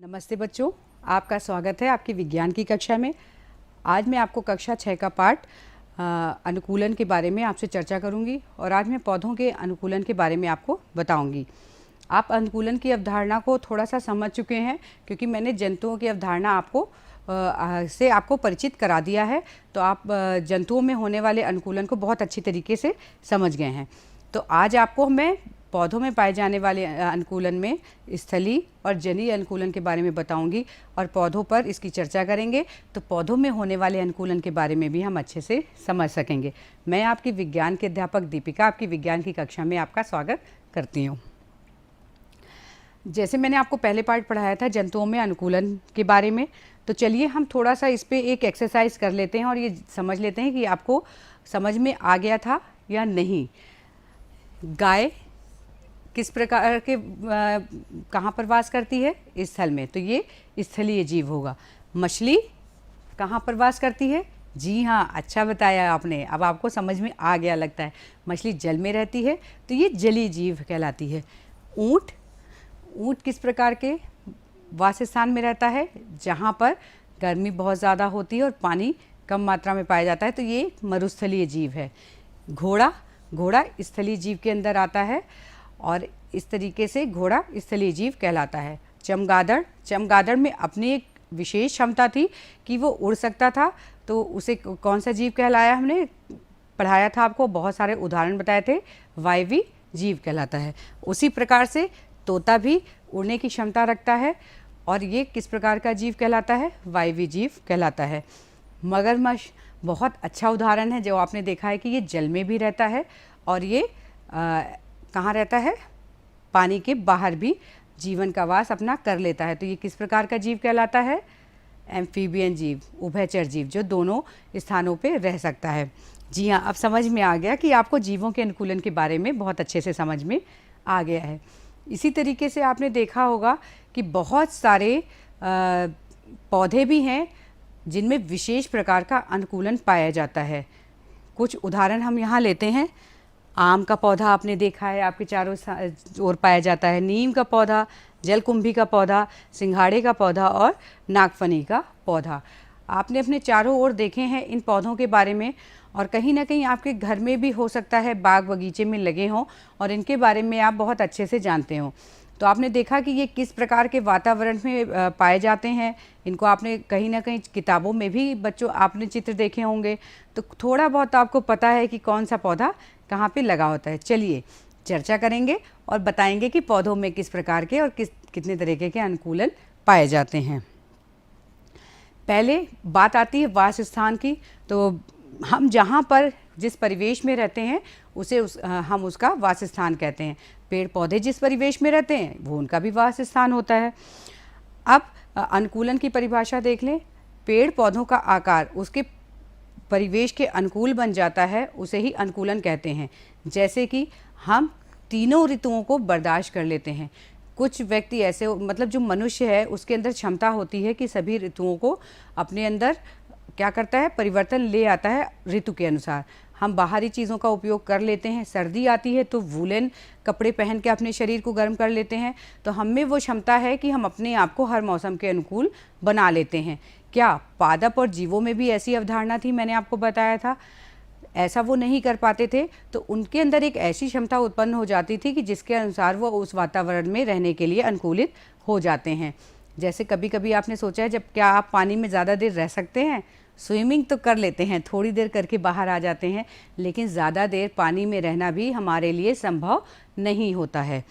नमस्ते बच्चों, आपका स्वागत है आपकी विज्ञान की कक्षा में। आज मैं आपको कक्षा 6 का पाठ अनुकूलन के बारे में आपसे चर्चा करूंगी और आज मैं पौधों के अनुकूलन के बारे में आपको बताऊंगी। आप अनुकूलन की अवधारणा को थोड़ा सा समझ चुके हैं क्योंकि मैंने जंतुओं की अवधारणा आपको परिचित करा दिया है, तो आप जंतुओं में होने वाले अनुकूलन को बहुत अच्छी तरीके से समझ गए हैं। तो आज आपको मैं पौधों में पाए जाने वाले अनुकूलन में स्थलीय और जलीय अनुकूलन के बारे में बताऊंगी और पौधों पर इसकी चर्चा करेंगे, तो पौधों में होने वाले अनुकूलन के बारे में भी हम अच्छे से समझ सकेंगे। मैं आपकी विज्ञान के अध्यापक दीपिका आपकी विज्ञान की कक्षा में आपका स्वागत करती हूँ। जैसे मैंने आपको पहले पाठ पढ़ाया था जंतुओं में अनुकूलन के बारे में, तो चलिए हम थोड़ा सा इस पर एक एक्सरसाइज कर लेते हैं और ये समझ लेते हैं कि आपको समझ में आ गया था या नहीं। गाय किस प्रकार के कहाँ पर वास करती है? स्थल में, तो ये स्थलीय जीव होगा। मछली कहाँ पर वास करती है? जी हाँ, अच्छा बताया आपने, अब आपको समझ में आ गया लगता है। मछली जल में रहती है तो ये जलीय जीव कहलाती है। ऊँट किस प्रकार के वास स्थान में रहता है? जहाँ पर गर्मी बहुत ज़्यादा होती है और पानी कम मात्रा में पाया जाता है, तो ये मरुस्थलीय जीव है। घोड़ा स्थलीय जीव के अंदर आता है और इस तरीके से घोड़ा स्थलीय जीव कहलाता है। चमगादड़ में अपनी एक विशेष क्षमता थी कि वो उड़ सकता था, तो उसे कौन सा जीव कहलाया? हमने पढ़ाया था आपको, बहुत सारे उदाहरण बताए थे, वायवी जीव कहलाता है। उसी प्रकार से तोता भी उड़ने की क्षमता रखता है और ये किस प्रकार का जीव कहलाता है? वायवी जीव कहलाता है। मगरमच्छ बहुत अच्छा उदाहरण है, जो आपने देखा है कि ये जल में भी रहता है और ये कहाँ रहता है? पानी के बाहर भी जीवन का वास अपना कर लेता है। तो ये किस प्रकार का जीव कहलाता है? एम्फीबियन जीव, उभयचर जीव, जो दोनों स्थानों पे रह सकता है। जी हाँ, अब समझ में आ गया कि आपको जीवों के अनुकूलन के बारे में बहुत अच्छे से समझ में आ गया है। इसी तरीके से आपने देखा होगा कि बहुत सारे पौधे भी हैं जिनमें विशेष प्रकार का अनुकूलन पाया जाता है। कुछ उदाहरण हम यहाँ लेते हैं। आम का पौधा आपने देखा है, आपके चारों ओर पाया जाता है। नीम का पौधा, जलकुंभी का पौधा, सिंघाड़े का पौधा और नागफनी का पौधा आपने अपने चारों ओर देखे हैं इन पौधों के बारे में, और कहीं ना कहीं आपके घर में भी हो सकता है बाग बगीचे में लगे हों और इनके बारे में आप बहुत अच्छे से जानते हो। तो आपने देखा कि ये किस प्रकार के वातावरण में पाए जाते हैं। इनको आपने कहीं ना कहीं किताबों में भी बच्चों आपने चित्र देखे होंगे, तो थोड़ा बहुत आपको पता है कि कौन सा पौधा कहाँ पे लगा होता है। चलिए चर्चा करेंगे और बताएंगे कि पौधों में किस प्रकार के और कितने तरीके के अनुकूलन पाए जाते हैं। पहले बात आती है वास स्थान की। तो हम जहाँ पर जिस परिवेश में रहते हैं हम उसका वास स्थान कहते हैं। पेड़ पौधे जिस परिवेश में रहते हैं वो उनका भी वास स्थान होता है। अब अनुकूलन की परिभाषा देख लें। पेड़ पौधों का आकार उसके परिवेश के अनुकूल बन जाता है, उसे ही अनुकूलन कहते हैं। जैसे कि हम तीनों ऋतुओं को बर्दाश्त कर लेते हैं। कुछ व्यक्ति ऐसे, मतलब जो मनुष्य है उसके अंदर क्षमता होती है कि सभी ऋतुओं को अपने अंदर क्या करता है? परिवर्तन ले आता है ऋतु के अनुसार। हम बाहरी चीज़ों का उपयोग कर लेते हैं। सर्दी आती है तो वूलन कपड़े पहन के अपने शरीर को गर्म कर लेते हैं। तो हम में वो क्षमता है कि हम अपने आप को हर मौसम के अनुकूल बना लेते हैं। क्या पादप और जीवों में भी ऐसी अवधारणा थी? मैंने आपको बताया था ऐसा वो नहीं कर पाते थे, तो उनके अंदर एक ऐसी क्षमता उत्पन्न हो जाती थी कि जिसके अनुसार वो उस वातावरण में रहने के लिए अनुकूलित हो जाते हैं। जैसे कभी कभी आपने सोचा है जब क्या आप पानी में ज़्यादा देर रह सकते हैं? स्विमिंग तो कर लेते हैं, थोड़ी देर करके बाहर आ जाते हैं, लेकिन ज़्यादा देर पानी में रहना भी हमारे लिए संभव नहीं होता है।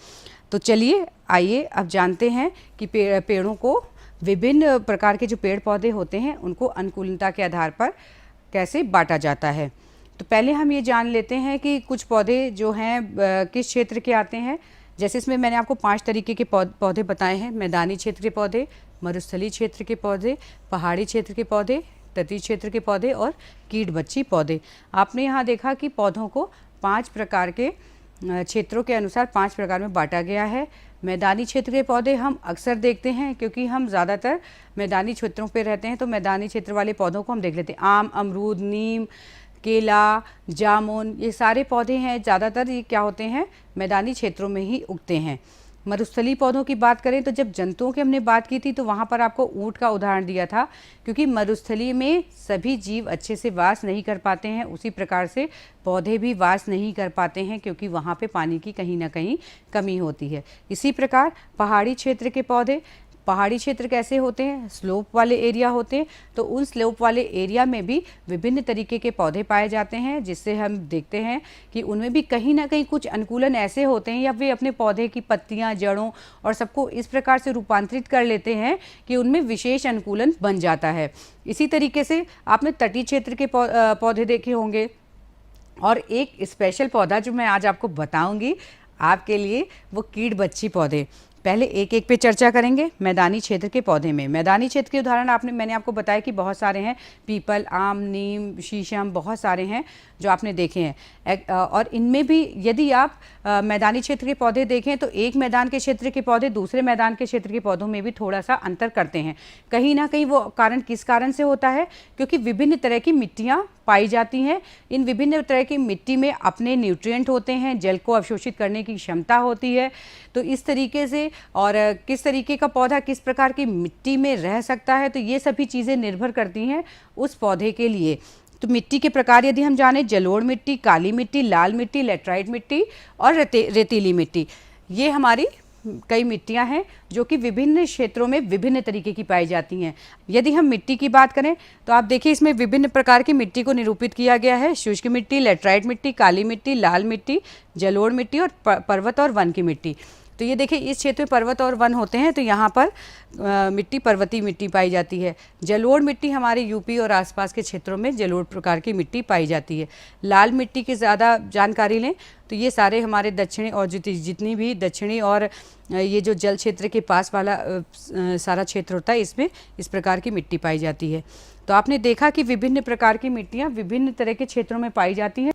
तो चलिए आइए अब जानते हैं कि पेड़ों को, विभिन्न प्रकार के जो पेड़ पौधे होते हैं उनको अनुकूलता के आधार पर कैसे बांटा जाता है। तो पहले हम ये जान लेते हैं कि कुछ पौधे जो हैं किस क्षेत्र के आते हैं। जैसे इसमें मैंने आपको 5 तरीके के पौधे बताए हैं। मैदानी क्षेत्र के पौधे, मरुस्थलीय क्षेत्र के पौधे, पहाड़ी क्षेत्र के पौधे, तटीय क्षेत्र के पौधे और कीट बच्ची पौधे। आपने यहाँ देखा कि पौधों को 5 प्रकार के क्षेत्रों के अनुसार 5 प्रकार में बांटा गया है। मैदानी क्षेत्र के पौधे हम अक्सर देखते हैं क्योंकि हम ज़्यादातर मैदानी क्षेत्रों पे रहते हैं, तो मैदानी क्षेत्र वाले पौधों को हम देख लेते हैं। आम, अमरूद, नीम, केला, जामुन, ये सारे पौधे हैं, ज़्यादातर ये क्या होते हैं? मैदानी क्षेत्रों में ही उगते हैं। मरुस्थलीय पौधों की बात करें तो जब जंतुओं की हमने बात की थी तो वहाँ पर आपको ऊँट का उदाहरण दिया था, क्योंकि मरुस्थलीय में सभी जीव अच्छे से वास नहीं कर पाते हैं, उसी प्रकार से पौधे भी वास नहीं कर पाते हैं क्योंकि वहाँ पे पानी की कहीं ना कहीं कमी होती है। इसी प्रकार पहाड़ी क्षेत्र के पौधे, पहाड़ी क्षेत्र कैसे होते हैं, स्लोप वाले एरिया होते हैं, तो उन स्लोप वाले एरिया में भी विभिन्न तरीके के पौधे पाए जाते हैं, जिससे हम देखते हैं कि उनमें भी कहीं ना कहीं कुछ अनुकूलन ऐसे होते हैं या वे अपने पौधे की पत्तियां, जड़ों और सबको इस प्रकार से रूपांतरित कर लेते हैं कि उनमें विशेष अनुकूलन बन जाता है। इसी तरीके से आपने तटीय क्षेत्र के पौधे देखे होंगे, और एक स्पेशल पौधा जो मैं आज आपको बताऊंगी आपके लिए, वो कीड़ बच्ची पौधे। पहले एक एक पे चर्चा करेंगे। मैदानी क्षेत्र के पौधे में, मैदानी क्षेत्र के उदाहरण मैंने आपको बताया कि बहुत सारे हैं, पीपल, आम, नीम, शीशम, बहुत सारे हैं जो आपने देखे हैं। और इनमें भी यदि आप मैदानी क्षेत्र के पौधे देखें तो एक मैदान के क्षेत्र के पौधे दूसरे मैदान के क्षेत्र के पौधों में भी थोड़ा सा अंतर करते हैं। कहीं ना कहीं वो कारण किस कारण से होता है, क्योंकि विभिन्न तरह की मिट्टियाँ पाई जाती हैं। इन विभिन्न तरह की मिट्टी में अपने न्यूट्रिएंट होते हैं, जल को अवशोषित करने की क्षमता होती है। तो इस तरीके से, और किस तरीके का पौधा किस प्रकार की मिट्टी में रह सकता है, तो ये सभी चीज़ें निर्भर करती हैं उस पौधे के लिए। तो मिट्टी के प्रकार यदि हम जाने, जलोढ़ मिट्टी, काली मिट्टी, लाल मिट्टी, लेटराइट मिट्टी और रेतीली मिट्टी, ये हमारी कई मिट्टियां हैं जो कि विभिन्न क्षेत्रों में विभिन्न तरीके की पाई जाती हैं। यदि हम मिट्टी की बात करें तो आप देखिए इसमें विभिन्न प्रकार की मिट्टी को निरूपित किया गया है। शुष्क मिट्टी, लेटराइट मिट्टी, काली मिट्टी, लाल मिट्टी, जलोढ़ मिट्टी और पर्वत और वन की मिट्टी। तो ये देखिए इस क्षेत्र में पर्वत और वन होते हैं, तो यहाँ पर मिट्टी पर्वतीय मिट्टी पाई जाती है। जलोढ़ मिट्टी हमारे यूपी और आसपास के क्षेत्रों में जलोढ़ प्रकार की मिट्टी पाई जाती है। लाल मिट्टी की ज़्यादा जानकारी लें तो ये सारे हमारे दक्षिणी और जितनी भी दक्षिणी और ये जो जल क्षेत्र के पास वाला सारा क्षेत्र होता है, इसमें इस प्रकार की मिट्टी पाई जाती है। तो आपने देखा कि विभिन्न प्रकार की मिट्टियाँ विभिन्न तरह के क्षेत्रों में पाई जाती हैं।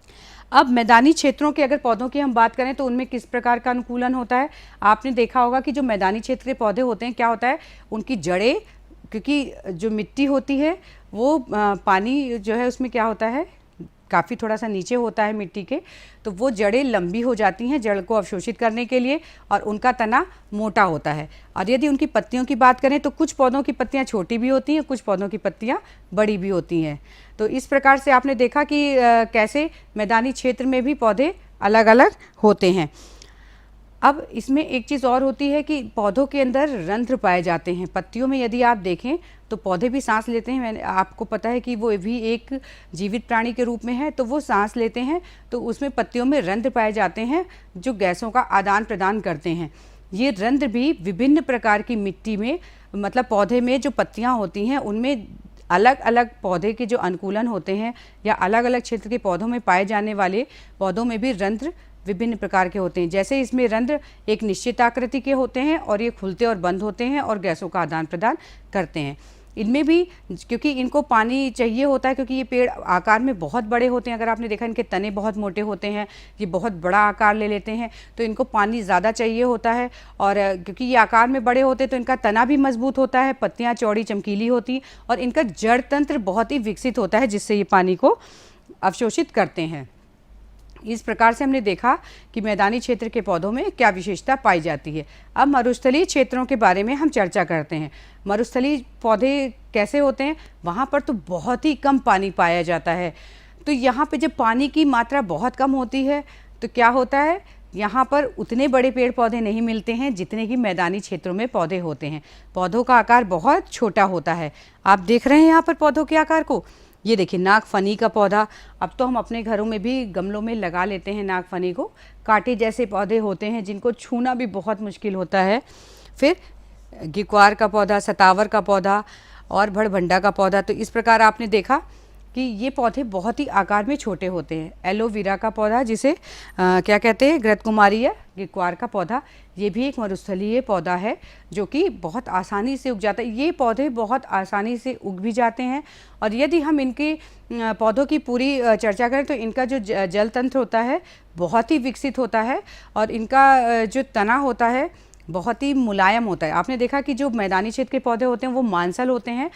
अब मैदानी क्षेत्रों के अगर पौधों की हम बात करें तो उनमें किस प्रकार का अनुकूलन होता है। आपने देखा होगा कि जो मैदानी क्षेत्र के पौधे होते हैं, क्या होता है, उनकी जड़ें, क्योंकि जो मिट्टी होती है वो पानी जो है उसमें क्या होता है, काफ़ी थोड़ा सा नीचे होता है मिट्टी के, तो वो जड़ें लंबी हो जाती हैं जड़ को अवशोषित करने के लिए, और उनका तना मोटा होता है। और यदि उनकी पत्तियों की बात करें तो कुछ पौधों की पत्तियां छोटी भी होती हैं, कुछ पौधों की पत्तियां बड़ी भी होती हैं। तो इस प्रकार से आपने देखा कि कैसे मैदानी क्षेत्र में भी पौधे अलग अलग होते हैं। अब इसमें एक चीज़ और होती है कि पौधों के अंदर रंध्र पाए जाते हैं। पत्तियों में यदि आप देखें तो पौधे भी सांस लेते हैं। मैंने आपको पता है कि वो भी एक जीवित प्राणी के रूप में है, तो वो सांस लेते हैं, तो उसमें पत्तियों में रंध्र पाए जाते हैं जो गैसों का आदान प्रदान करते हैं। ये रंध्र भी विभिन्न प्रकार की मिट्टी में, मतलब पौधे में जो पत्तियाँ होती हैं उनमें अलग अलग पौधे के जो अनुकूलन होते हैं या अलग अलग क्षेत्र के पौधों में पाए जाने वाले पौधों में भी रंध्र विभिन्न प्रकार के होते हैं। जैसे इसमें रंध्र एक निश्चित आकृति के होते हैं और ये खुलते और बंद होते हैं और गैसों का आदान प्रदान करते हैं। इनमें भी क्योंकि इनको पानी चाहिए होता है, क्योंकि ये पेड़ आकार में बहुत बड़े होते हैं, अगर आपने देखा इनके तने बहुत मोटे होते हैं, ये बहुत बड़ा आकार ले लेते हैं, तो इनको पानी ज़्यादा चाहिए होता है। और क्योंकि ये आकार में बड़े होते हैं तो इनका तना भी मजबूत होता है, पत्तियाँ चौड़ी चमकीली होती, और इनका जड़ तंत्र बहुत ही विकसित होता है जिससे ये पानी को अवशोषित करते हैं। इस प्रकार से हमने देखा कि मैदानी क्षेत्र के पौधों में क्या विशेषता पाई जाती है। अब मरुस्थलीय क्षेत्रों के बारे में हम चर्चा करते हैं। मरुस्थलीय पौधे कैसे होते हैं, वहाँ पर तो बहुत ही कम पानी पाया जाता है। तो यहाँ पे जब पानी की मात्रा बहुत कम होती है तो क्या होता है, यहाँ पर उतने बड़े पेड़ पौधे नहीं मिलते हैं जितने कि मैदानी क्षेत्रों में पौधे होते हैं। पौधों का आकार बहुत छोटा होता है। आप देख रहे हैं यहाँ पर पौधों के आकार को, ये देखिए नागफनी का पौधा, अब तो हम अपने घरों में भी गमलों में लगा लेते हैं नागफनी को। कांटे जैसे पौधे होते हैं जिनको छूना भी बहुत मुश्किल होता है। फिर गिक्वार का पौधा, सतावर का पौधा और भड़भंडा का पौधा। तो इस प्रकार आपने देखा कि ये पौधे बहुत ही आकार में छोटे होते हैं। एलोवेरा का पौधा, जिसे क्या कहते हैं, घृतकुमारी या गिक्वार का पौधा, ये भी एक मरुस्थलीय पौधा है जो कि बहुत आसानी से उग जाता है। ये पौधे बहुत आसानी से उग भी जाते हैं। और यदि हम इनके पौधों की पूरी चर्चा करें तो इनका जो जल तंत्र होता है बहुत ही विकसित होता है, और इनका जो तना होता है बहुत ही मुलायम होता है। आपने देखा कि जो मैदानी क्षेत्र के पौधे होते हैं वो मांसल होते हैं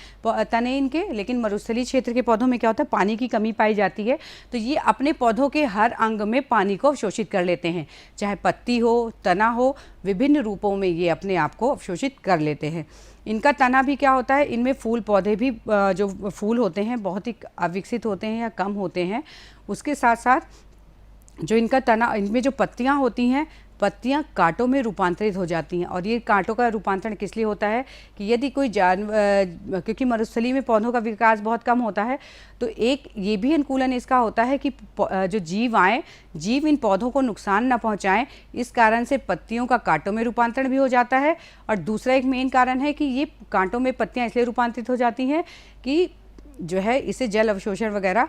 तने इनके, लेकिन मरुस्थलीय क्षेत्र के पौधों में क्या होता है, पानी की कमी पाई जाती है। तो ये अपने पौधों के हर अंग में पानी को अवशोषित कर लेते हैं, चाहे पत्ती हो, तना हो, विभिन्न रूपों में ये अपने आप को अवशोषित कर लेते हैं। इनका तना भी क्या होता है, इनमें फूल पौधे भी जो फूल होते हैं बहुत ही अविकसित होते हैं या कम होते हैं। उसके साथ साथ जो इनका तना, इनमें जो पत्तियां होती हैं, पत्तियां कांटों में रूपांतरित हो जाती हैं। और ये कांटों का रूपांतरण किस लिए होता है कि यदि कोई क्योंकि मरुस्थली में पौधों का विकास बहुत कम होता है, तो एक ये भी अनुकूलन इसका होता है कि जो जीव आए, जीव इन पौधों को नुकसान न पहुंचाएं, इस कारण से पत्तियों का कांटों में रूपांतरण भी हो जाता है। और दूसरा एक मेन कारण है कि ये कांटों में पत्तियां इसलिए रूपांतरित हो जाती हैं कि जो है इससे जल अवशोषण वगैरह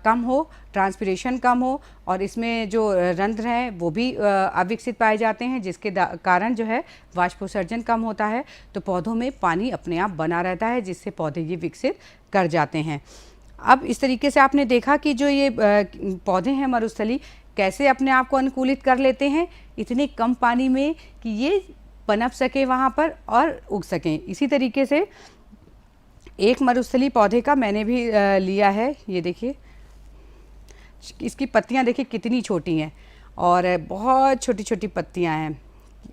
कम हो, ट्रांसपिरेशन कम हो, और इसमें जो रंध्र हैं वो भी अविकसित पाए जाते हैं, जिसके कारण जो है वाष्पोत्सर्जन कम होता है। तो पौधों में पानी अपने आप बना रहता है, जिससे पौधे ये विकसित कर जाते हैं। अब इस तरीके से आपने देखा कि जो ये पौधे हैं मरुस्थली कैसे अपने आप को अनुकूलित कर लेते हैं इतने कम पानी में कि ये पनप सके वहाँ पर और उग सकें। इसी तरीके से एक मरुस्थली पौधे का मैंने भी लिया है, ये देखिए, इसकी पत्तियां देखिए कितनी छोटी हैं और बहुत छोटी छोटी पत्तियां हैं।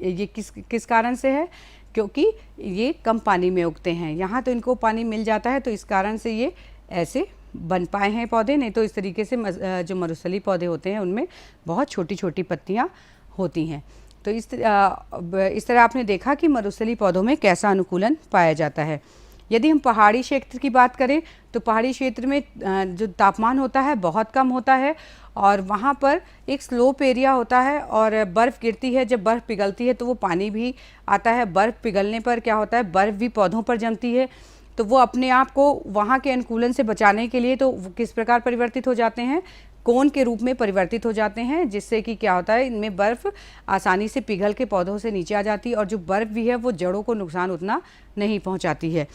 ये किस कारण से है, क्योंकि ये कम पानी में उगते हैं। यहाँ तो इनको पानी मिल जाता है, तो इस कारण से ये ऐसे बन पाए हैं पौधे, नहीं तो इस तरीके से जो मरुस्थली पौधे होते हैं उनमें बहुत छोटी छोटी पत्तियाँ होती हैं। तो इस तरह आपने देखा कि मरुस्थली पौधों में कैसा अनुकूलन पाया जाता है। यदि हम पहाड़ी क्षेत्र की बात करें तो पहाड़ी क्षेत्र में जो तापमान होता है बहुत कम होता है, और वहाँ पर एक स्लोप एरिया होता है और बर्फ़ गिरती है। जब बर्फ़ पिघलती है तो वो पानी भी आता है। बर्फ़ पिघलने पर क्या होता है, बर्फ़ भी पौधों पर जमती है, तो वो अपने आप को वहाँ के अनुकूलन से बचाने के लिए तो किस प्रकार परिवर्तित हो जाते हैं, कोन के रूप में परिवर्तित हो जाते हैं, जिससे कि क्या होता है, इनमें बर्फ़ आसानी से पिघल के पौधों से नीचे आ जाती है, और जो बर्फ़ भी है वो जड़ों को नुकसान उतना नहीं पहुँचाती है।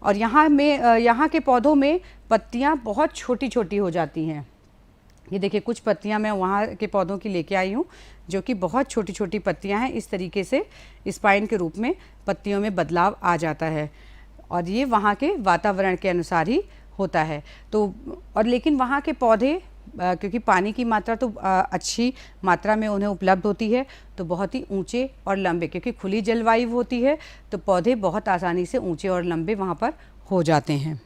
और यहाँ के पौधों में पत्तियाँ बहुत छोटी छोटी हो जाती हैं। ये देखिए कुछ पत्तियाँ मैं वहाँ के पौधों की लेके आई हूँ, जो कि बहुत छोटी छोटी पत्तियाँ हैं। इस तरीके से स्पाइन के रूप में पत्तियों में बदलाव आ जाता है, और ये वहाँ के वातावरण के अनुसार ही होता है। तो और लेकिन वहाँ के पौधे क्योंकि पानी की मात्रा तो अच्छी मात्रा में उन्हें उपलब्ध होती है, तो बहुत ही ऊंचे और लंबे, क्योंकि खुली जलवायु होती है तो पौधे बहुत आसानी से ऊंचे और लंबे वहाँ पर हो जाते हैं।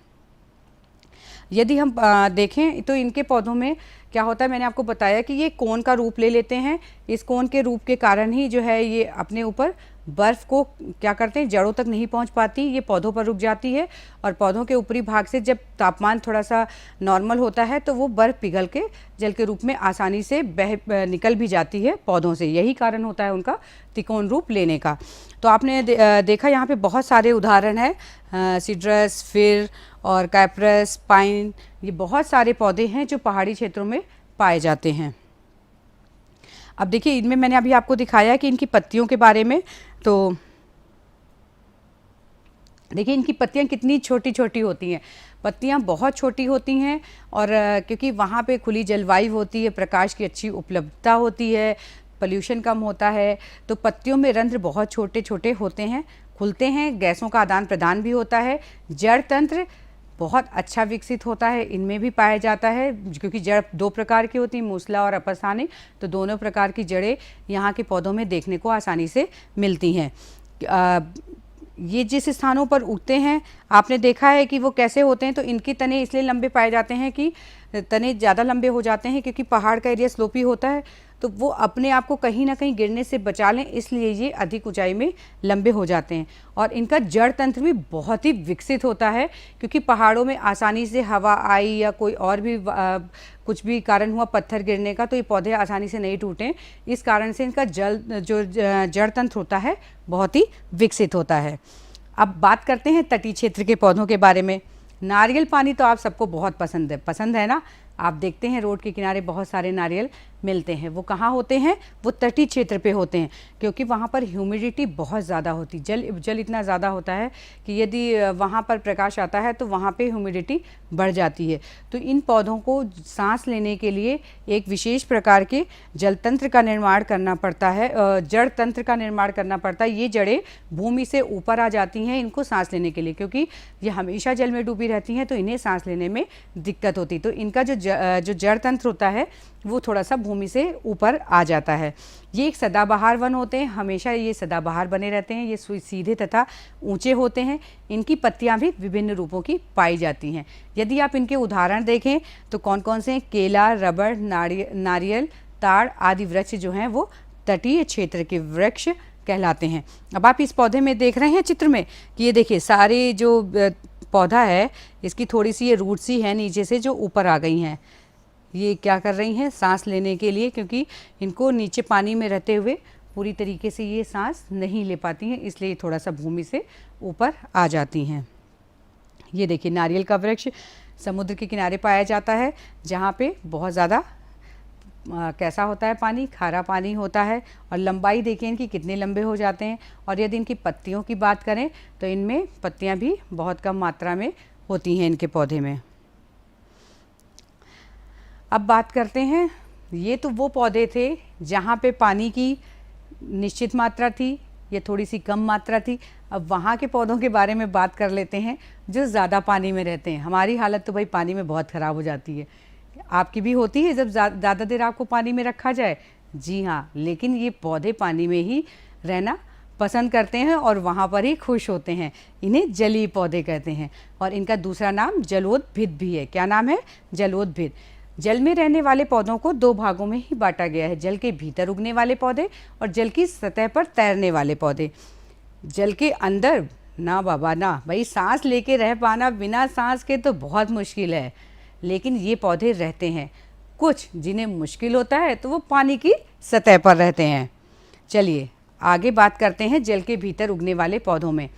यदि हम देखें तो इनके पौधों में क्या होता है, मैंने आपको बताया कि ये कोन का रूप ले लेते हैं। इस कोन के रूप के कारण ही जो है ये अपने ऊपर बर्फ़ को क्या करते हैं, जड़ों तक नहीं पहुंच पाती, ये पौधों पर रुक जाती है, और पौधों के ऊपरी भाग से जब तापमान थोड़ा सा नॉर्मल होता है तो वो बर्फ़ पिघल के जल के रूप में आसानी से निकल भी जाती है पौधों से। यही कारण होता है उनका त्रिकोण रूप लेने का। तो आपने देखा यहाँ पे बहुत सारे उदाहरण हैं, सिट्रस, फिर और कैपरस, पाइन, ये बहुत सारे पौधे हैं जो पहाड़ी क्षेत्रों में पाए जाते हैं। अब देखिए इनमें मैंने अभी आपको दिखाया कि इनकी पत्तियों के बारे में, तो देखिए इनकी पत्तियां कितनी छोटी छोटी होती हैं। पत्तियां बहुत छोटी होती हैं, और क्योंकि वहाँ पे खुली जलवायु होती है, प्रकाश की अच्छी उपलब्धता होती है, पॉल्यूशन कम होता है, तो पत्तियों में रंध्र बहुत छोटे छोटे होते हैं, खुलते हैं, गैसों का आदान प्रदान भी होता है। जड़ तंत्र बहुत अच्छा विकसित होता है, इनमें भी पाया जाता है, क्योंकि जड़ दो प्रकार की होती हैं, मूसला और अपस्थानिक, तो दोनों प्रकार की जड़ें यहाँ के पौधों में देखने को आसानी से मिलती हैं। ये जिस स्थानों पर उगते हैं आपने देखा है कि वो कैसे होते हैं, तो इनके तने इसलिए लंबे पाए जाते हैं कि तने ज़्यादा लंबे हो जाते हैं, क्योंकि पहाड़ का एरिया स्लोपी होता है, तो वो अपने आप को कहीं ना कहीं गिरने से बचा लें, इसलिए ये अधिक ऊंचाई में लंबे हो जाते हैं। और इनका जड़ तंत्र भी बहुत ही विकसित होता है, क्योंकि पहाड़ों में आसानी से हवा आई या कोई और भी कुछ भी कारण हुआ पत्थर गिरने का, तो ये पौधे आसानी से नहीं टूटें, इस कारण से इनका जड़ तंत्र होता है बहुत ही विकसित होता है। अब बात करते हैं तटीय क्षेत्र के पौधों के बारे में। नारियल पानी तो आप सबको बहुत पसंद है ना। आप देखते हैं रोड के किनारे बहुत सारे नारियल मिलते हैं। वो कहाँ होते हैं? वो तटीय क्षेत्र पे होते हैं, क्योंकि वहाँ पर ह्यूमिडिटी बहुत ज़्यादा होती, जल इतना ज़्यादा होता है कि यदि वहाँ पर प्रकाश आता है तो वहाँ पे ह्यूमिडिटी बढ़ जाती है। तो इन पौधों को सांस लेने के लिए एक विशेष प्रकार के जल तंत्र का निर्माण करना पड़ता है, जड़ तंत्र का निर्माण करना पड़ता है। ये जड़ें भूमि से ऊपर आ जाती हैं इनको सांस लेने के लिए, क्योंकि ये हमेशा जल में डूबी रहती हैं तो इन्हें सांस लेने में दिक्कत होती। तो इनका जो जड़ तंत्र होता है वो थोड़ा सा भूमि से ऊपर आ जाता है। ये एक सदाबहार वन होते हैं, हमेशा ये सदाबहार बने रहते हैं। ये सीधे तथा ऊंचे होते हैं। इनकी पत्तियां भी विभिन्न रूपों की पाई जाती हैं। यदि आप इनके उदाहरण देखें तो कौन कौन से हैं? केला, रबड़, नारियल, ताड़ आदि वृक्ष जो हैं वो तटीय क्षेत्र के वृक्ष कहलाते हैं। अब आप इस पौधे में देख रहे हैं चित्र में कि ये देखिए सारे जो पौधा है इसकी थोड़ी सी ये रूट सी है नीचे से जो ऊपर आ गई हैं। ये क्या कर रही हैं? सांस लेने के लिए, क्योंकि इनको नीचे पानी में रहते हुए पूरी तरीके से ये सांस नहीं ले पाती हैं, इसलिए थोड़ा सा भूमि से ऊपर आ जाती हैं। ये देखिए नारियल का वृक्ष समुद्र के किनारे पाया जाता है, जहाँ पे बहुत ज़्यादा कैसा होता है पानी? खारा पानी होता है। और लंबाई देखिए इनकी कितने लंबे हो जाते हैं। और यदि इनकी पत्तियों की बात करें तो इनमें पत्तियाँ भी बहुत कम मात्रा में होती हैं इनके पौधे में। अब बात करते हैं, ये तो वो पौधे थे जहाँ पे पानी की निश्चित मात्रा थी, ये थोड़ी सी कम मात्रा थी। अब वहाँ के पौधों के बारे में बात कर लेते हैं जो ज़्यादा पानी में रहते हैं। हमारी हालत तो भाई पानी में बहुत ख़राब हो जाती है, आपकी भी होती है जब ज़्यादा देर आपको पानी में रखा जाए? जी हाँ, लेकिन ये पौधे पानी में ही रहना पसंद करते हैं और वहाँ पर ही खुश होते हैं। इन्हें जलीय पौधे कहते हैं और इनका दूसरा नाम जलोद्भिद भी है। क्या नाम है? जलोद्भिद। जल में रहने वाले पौधों को दो भागों में ही बांटा गया है, जल के भीतर उगने वाले पौधे और जल की सतह पर तैरने वाले पौधे। जल के अंदर ना बाबा ना, भाई सांस लेके रह पाना बिना सांस के तो बहुत मुश्किल है, लेकिन ये पौधे रहते हैं। कुछ जिन्हें मुश्किल होता है तो वो पानी की सतह पर रहते हैं। चलिए आगे बात करते हैं जल के भीतर उगने वाले पौधों में।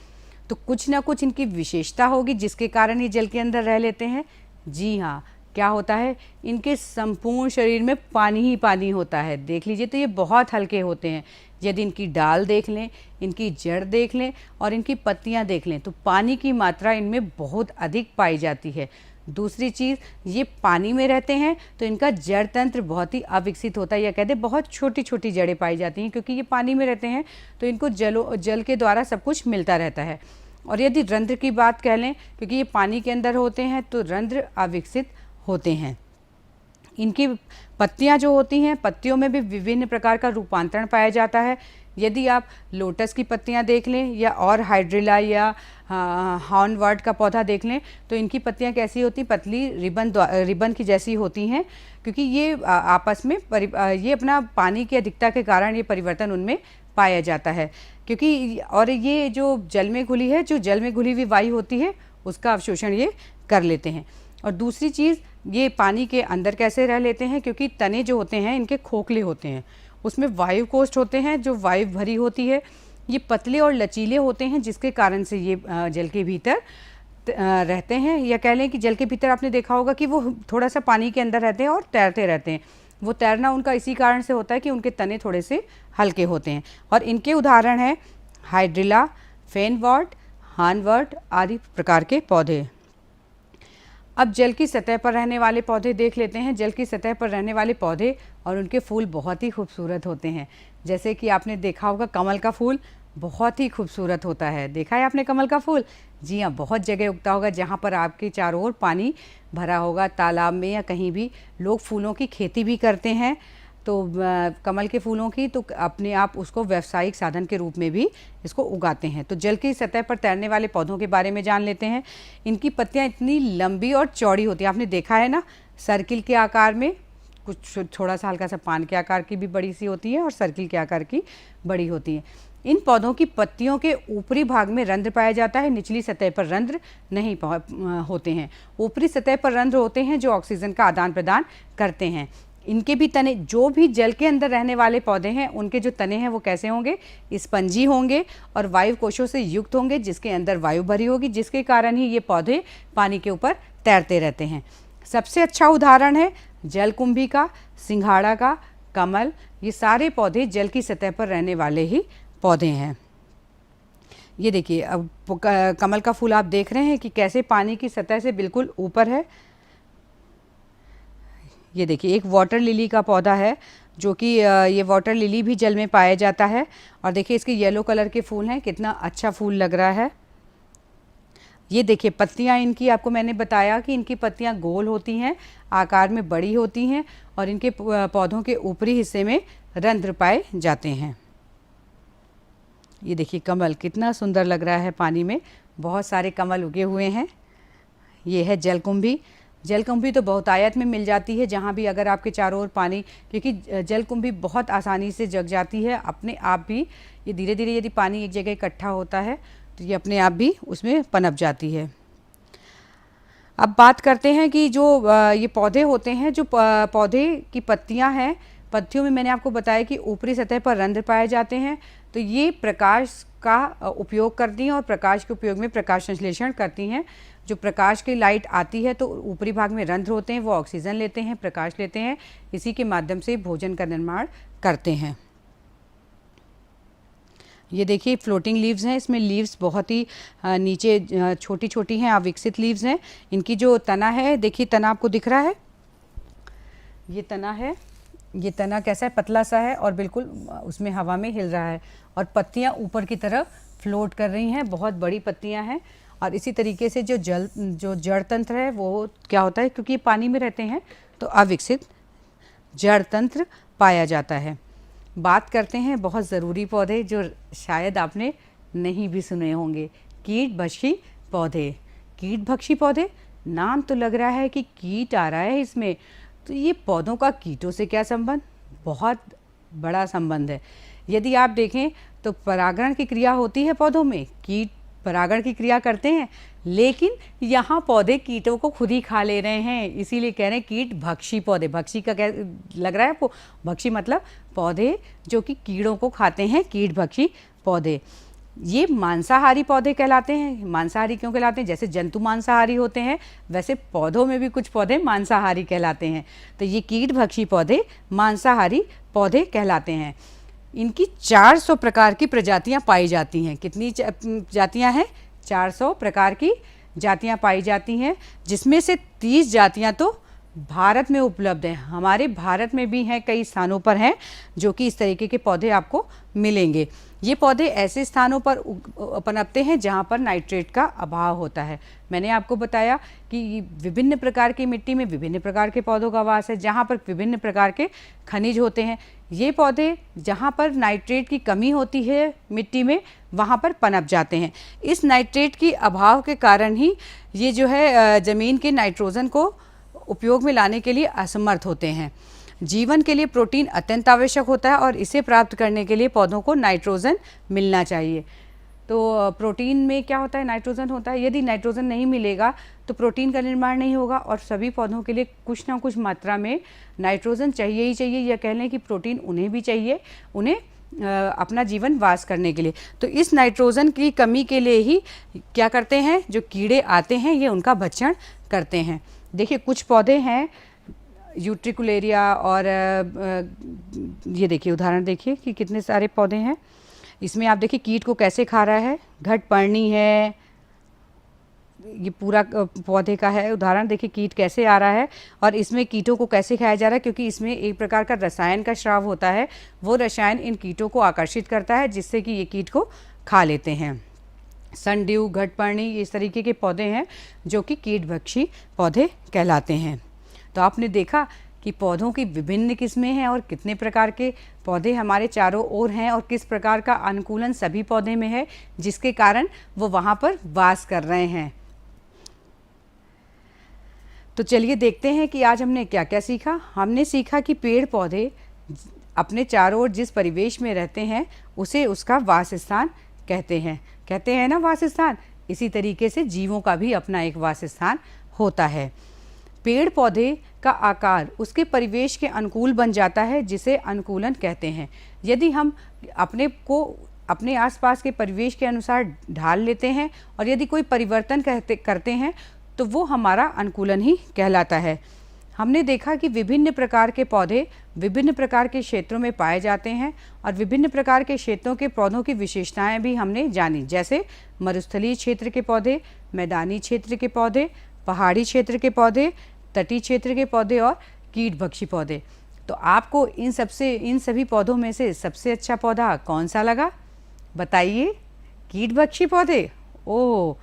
तो कुछ ना कुछ इनकी विशेषता होगी जिसके कारण ये जल के अंदर रह लेते हैं। जी हाँ, क्या होता है? इनके संपूर्ण शरीर में पानी ही पानी होता है। देख लीजिए तो ये बहुत हल्के होते हैं। यदि इनकी डाल देख लें, इनकी जड़ देख लें और इनकी पत्तियां देख लें तो पानी की मात्रा इनमें बहुत अधिक पाई जाती है। दूसरी चीज़, ये पानी में रहते हैं तो इनका जड़ तंत्र बहुत ही अविकसित होता है, या कहते हैं बहुत छोटी छोटी जड़ें पाई जाती हैं, क्योंकि ये पानी में रहते हैं तो इनको जल के द्वारा सब कुछ मिलता रहता है। और यदि रंध्र की बात कह लें, क्योंकि ये पानी के अंदर होते हैं तो रंध्र अविकसित होते हैं। इनकी पत्तियां जो होती हैं, पत्तियों में भी विभिन्न प्रकार का रूपांतरण पाया जाता है। यदि आप लोटस की पत्तियां देख लें या और हाइड्रिला या हॉर्नवर्ट का पौधा देख लें तो इनकी पत्तियां कैसी होती? पतली रिबन की जैसी होती हैं, क्योंकि ये आपस में ये अपना पानी की अधिकता के कारण ये परिवर्तन उनमें पाया जाता है। क्योंकि और ये जो जल में घुली है, जो जल में घुली हुई वायु होती है उसका अवशोषण ये कर लेते हैं। और दूसरी चीज़, ये पानी के अंदर कैसे रह लेते हैं? क्योंकि तने जो होते हैं इनके खोखले होते हैं, उसमें वायु कोष्ठ होते हैं जो वायु भरी होती है। ये पतले और लचीले होते हैं जिसके कारण से ये जल के भीतर रहते हैं, या कह लें कि जल के भीतर आपने देखा होगा कि वो थोड़ा सा पानी के अंदर रहते हैं और तैरते रहते हैं। वो तैरना उनका इसी कारण से होता है कि उनके तने थोड़े से हल्के होते हैं। और इनके उदाहरण हैं हाइड्रिला, फेनवर्ट, हॉर्नवर्ट आदि प्रकार के पौधे। अब जल की सतह पर रहने वाले पौधे देख लेते हैं। जल की सतह पर रहने वाले पौधे और उनके फूल बहुत ही खूबसूरत होते हैं। जैसे कि आपने देखा होगा कमल का फूल बहुत ही खूबसूरत होता है। देखा है आपने कमल का फूल? जी हाँ, बहुत जगह उगता होगा जहाँ पर आपके चारों ओर पानी भरा होगा, तालाब में या कहीं भी। लोग फूलों की खेती भी करते हैं, तो कमल के फूलों की, तो अपने आप उसको व्यावसायिक साधन के रूप में भी इसको उगाते हैं। तो जल की सतह पर तैरने वाले पौधों के बारे में जान लेते हैं। इनकी पत्तियां इतनी लंबी और चौड़ी होती हैं, आपने देखा है ना, सर्किल के आकार में, कुछ थोड़ा सा हल्का सा पान के आकार की भी बड़ी सी होती है और सर्किल के आकार की बड़ी होती है। इन पौधों की पत्तियों के ऊपरी भाग में रंध्र पाया जाता है, निचली सतह पर रंध्र नहीं होते हैं। ऊपरी सतह पर रंध्र होते हैं जो ऑक्सीजन का आदान प्रदान करते हैं। इनके भी तने, जो भी जल के अंदर रहने वाले पौधे हैं उनके जो तने हैं वो कैसे होंगे? स्पंजी होंगे और वायु कोशों से युक्त होंगे, जिसके अंदर वायु भरी होगी, जिसके कारण ही ये पौधे पानी के ऊपर तैरते रहते हैं। सबसे अच्छा उदाहरण है जलकुंभी का, सिंघाड़ा का, कमल। ये सारे पौधे जल की सतह पर रहने वाले ही पौधे हैं। ये देखिए, अब कमल का फूल आप देख रहे हैं कि कैसे पानी की सतह से बिल्कुल ऊपर है। ये देखिए, एक वाटर लिली का पौधा है जो कि ये वाटर लिली भी जल में पाया जाता है। और देखिए इसके येलो कलर के फूल हैं, कितना अच्छा फूल लग रहा है। ये देखिए पत्तियां इनकी, आपको मैंने बताया कि इनकी पत्तियां गोल होती हैं, आकार में बड़ी होती हैं और इनके पौधों के ऊपरी हिस्से में रंध्र पाए जाते हैं। ये देखिए कमल कितना सुंदर लग रहा है, पानी में बहुत सारे कमल उगे हुए हैं। ये है जलकुंभी। जलकुंभी तो बहुतायत में मिल जाती है जहाँ भी, अगर आपके चारों ओर पानी, क्योंकि जलकुंभी बहुत आसानी से जग जाती है अपने आप भी। ये धीरे धीरे यदि पानी एक जगह इकट्ठा होता है तो ये अपने आप भी उसमें पनप जाती है। अब बात करते हैं कि जो ये पौधे होते हैं, जो पौधे की पत्तियां हैं, पत्तियों में मैंने आपको बताया कि ऊपरी सतह पर रंध्र पाए जाते हैं। तो ये प्रकाश का उपयोग करती हैं और प्रकाश के उपयोग में प्रकाश संश्लेषण करती हैं। जो प्रकाश की लाइट आती है तो ऊपरी भाग में रंध्र होते हैं, वो ऑक्सीजन लेते हैं, प्रकाश लेते हैं, इसी के माध्यम से भोजन का निर्माण करते हैं। ये देखिए फ्लोटिंग लीव्स हैं, इसमें लीव्स बहुत ही नीचे छोटी छोटी हैं, अविकसित लीव्स हैं। इनकी जो तना है, देखिए तना आपको दिख रहा है, ये तना है, ये तना कैसा है, पतला सा है और बिल्कुल उसमें हवा में हिल रहा है और पत्तियां ऊपर की तरफ फ्लोट कर रही हैं, बहुत बड़ी पत्तियां हैं। और इसी तरीके से जो जड़ तंत्र है वो क्या होता है, क्योंकि पानी में रहते हैं तो अविकसित जड़ तंत्र पाया जाता है। बात करते हैं बहुत ज़रूरी पौधे जो शायद आपने नहीं भी सुने होंगे, कीटभक्षी पौधे। कीटभक्षी पौधे, नाम तो लग रहा है कि कीट आ रहा है इसमें, तो ये पौधों का कीटों से क्या संबंध? बहुत बड़ा संबंध है। यदि आप देखें तो परागण की क्रिया होती है पौधों में, कीट परागण की क्रिया करते हैं, लेकिन यहाँ पौधे कीटों को खुद ही खा ले रहे हैं, इसीलिए कह रहे हैं कीट भक्षी पौधे। भक्षी का क्या लग रहा है आपको? भक्षी मतलब पौधे जो कि कीड़ों को खाते हैं, कीट भक्षी पौधे। ये मांसाहारी पौधे कहलाते हैं। मांसाहारी क्यों कहलाते हैं? जैसे जंतु मांसाहारी होते हैं वैसे पौधों में भी कुछ पौधे मांसाहारी कहलाते हैं। तो ये कीट भक्षी पौधे मांसाहारी पौधे कहलाते हैं। इनकी 400 प्रकार की प्रजातियां पाई जाती हैं। कितनी जातियां हैं? 400 प्रकार की जातियां पाई जाती हैं, जिसमें से 30 जातियां तो भारत में उपलब्ध हैं। हमारे भारत में भी हैं, कई स्थानों पर हैं जो कि इस तरीके के पौधे आपको मिलेंगे। ये पौधे ऐसे स्थानों पर पनपते हैं जहाँ पर नाइट्रेट का अभाव होता है। मैंने आपको बताया कि विभिन्न प्रकार की मिट्टी में विभिन्न प्रकार के पौधों का वास है, जहाँ पर विभिन्न प्रकार के खनिज होते हैं। ये पौधे जहाँ पर नाइट्रेट की कमी होती है मिट्टी में, वहाँ पर पनप जाते हैं। इस नाइट्रेट की अभाव के कारण ही ये जो है ज़मीन के नाइट्रोजन को उपयोग में लाने के लिए असमर्थ होते हैं। जीवन के लिए प्रोटीन अत्यंत आवश्यक होता है और इसे प्राप्त करने के लिए पौधों को नाइट्रोजन मिलना चाहिए। तो प्रोटीन में क्या होता है? नाइट्रोजन होता है। यदि नाइट्रोजन नहीं मिलेगा तो प्रोटीन का निर्माण नहीं होगा और सभी पौधों के लिए कुछ ना कुछ मात्रा में नाइट्रोजन चाहिए ही चाहिए, या कह लें कि प्रोटीन उन्हें भी चाहिए, उन्हें अपना जीवन वास करने के लिए। तो इस नाइट्रोजन की कमी के लिए ही क्या करते हैं, जो कीड़े आते हैं ये उनका भक्षण करते हैं। देखिए कुछ पौधे हैं यूट्रिकुलेरिया, और ये देखिए उदाहरण देखिए कि कितने सारे पौधे हैं। इसमें आप देखिए कीट को कैसे खा रहा है। घटपर्णी है, ये पूरा पौधे का है उदाहरण। देखिए कीट कैसे आ रहा है और इसमें कीटों को कैसे खाया जा रहा है, क्योंकि इसमें एक प्रकार का रसायन का स्राव होता है। वो रसायन इन कीटों को आकर्षित करता है जिससे कि ये कीट को खा लेते हैं। सनड्यू, घटपर्णी, इस तरीके के पौधे हैं जो कि कीटभक्षी पौधे कहलाते हैं। तो आपने देखा कि पौधों की विभिन्न किस्में हैं और कितने प्रकार के पौधे हमारे चारों ओर हैं और किस प्रकार का अनुकूलन सभी पौधे में है, जिसके कारण वो वहाँ पर वास कर रहे हैं। तो चलिए देखते हैं कि आज हमने क्या क्या सीखा। हमने सीखा कि पेड़ पौधे अपने चारों ओर जिस परिवेश में रहते हैं उसे उसका वास स्थान कहते हैं ना, वास स्थान। इसी तरीके से जीवों का भी अपना एक वास स्थान होता है। पेड़ पौधे का आकार उसके परिवेश के अनुकूल बन जाता है, जिसे अनुकूलन कहते हैं। यदि हम अपने को अपने आसपास के परिवेश के अनुसार ढाल लेते हैं और यदि कोई परिवर्तन करते हैं तो वो हमारा अनुकूलन ही कहलाता है। हमने देखा कि विभिन्न प्रकार के पौधे विभिन्न प्रकार के क्षेत्रों में पाए जाते हैं और विभिन्न प्रकार के क्षेत्रों के पौधों की विशेषताएं भी हमने जानी, जैसे मरुस्थलीय क्षेत्र के पौधे, मैदानी क्षेत्र के पौधे, पहाड़ी क्षेत्र के पौधे, तटीय क्षेत्र के पौधे और कीटभक्षी पौधे। तो आपको इन सभी पौधों में से सबसे अच्छा पौधा कौन सा लगा, बताइए? कीटभक्षी पौधे। ओह,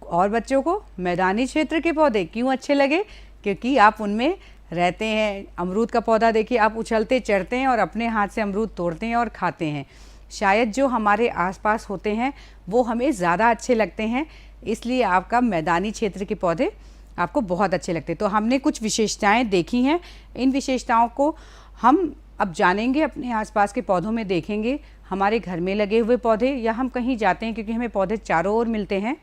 और बच्चों को मैदानी क्षेत्र के पौधे क्यों अच्छे लगे? क्योंकि आप उनमें रहते हैं। अमरूद का पौधा देखिए, आप उछलते चढ़ते हैं और अपने हाथ से अमरूद तोड़ते हैं और खाते हैं। शायद जो हमारे आसपास होते हैं वो हमें ज़्यादा अच्छे लगते हैं, इसलिए आपका मैदानी क्षेत्र के पौधे आपको बहुत अच्छे लगते हैं। तो हमने कुछ विशेषताएं देखी हैं, इन विशेषताओं को हम अब जानेंगे, अपने आसपास के पौधों में देखेंगे, हमारे घर में लगे हुए पौधे या हम कहीं जाते हैं क्योंकि हमें पौधे चारों ओर मिलते हैं,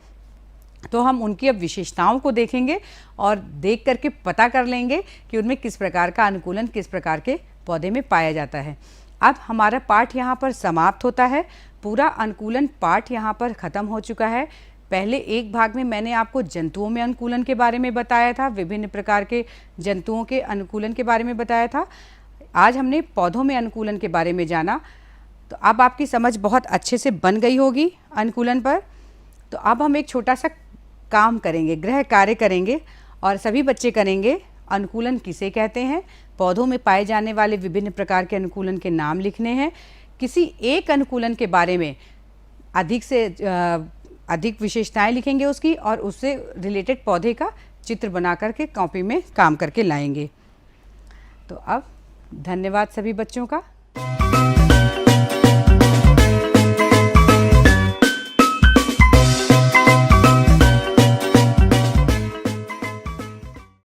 तो हम उनकी अब विशेषताओं को देखेंगे और देख करके पता कर लेंगे कि उनमें किस प्रकार का अनुकूलन किस प्रकार के पौधे में पाया जाता है। अब हमारा पाठ यहाँ पर समाप्त होता है, पूरा अनुकूलन पाठ यहाँ पर ख़त्म हो चुका है। पहले एक भाग में मैंने आपको जंतुओं में अनुकूलन के बारे में बताया था, विभिन्न प्रकार के जंतुओं के अनुकूलन के बारे में बताया था। आज हमने पौधों में अनुकूलन के बारे में जाना, तो अब आपकी समझ बहुत अच्छे से बन गई होगी अनुकूलन पर। तो अब हम एक छोटा सा काम करेंगे, गृह कार्य करेंगे और सभी बच्चे करेंगे। अनुकूलन किसे कहते हैं, पौधों में पाए जाने वाले विभिन्न प्रकार के अनुकूलन के नाम लिखने हैं। किसी एक अनुकूलन के बारे में अधिक से अधिक विशेषताएं लिखेंगे उसकी, और उससे रिलेटेड पौधे का चित्र बना करके कॉपी में काम करके लाएंगे। तो अब धन्यवाद सभी बच्चों का।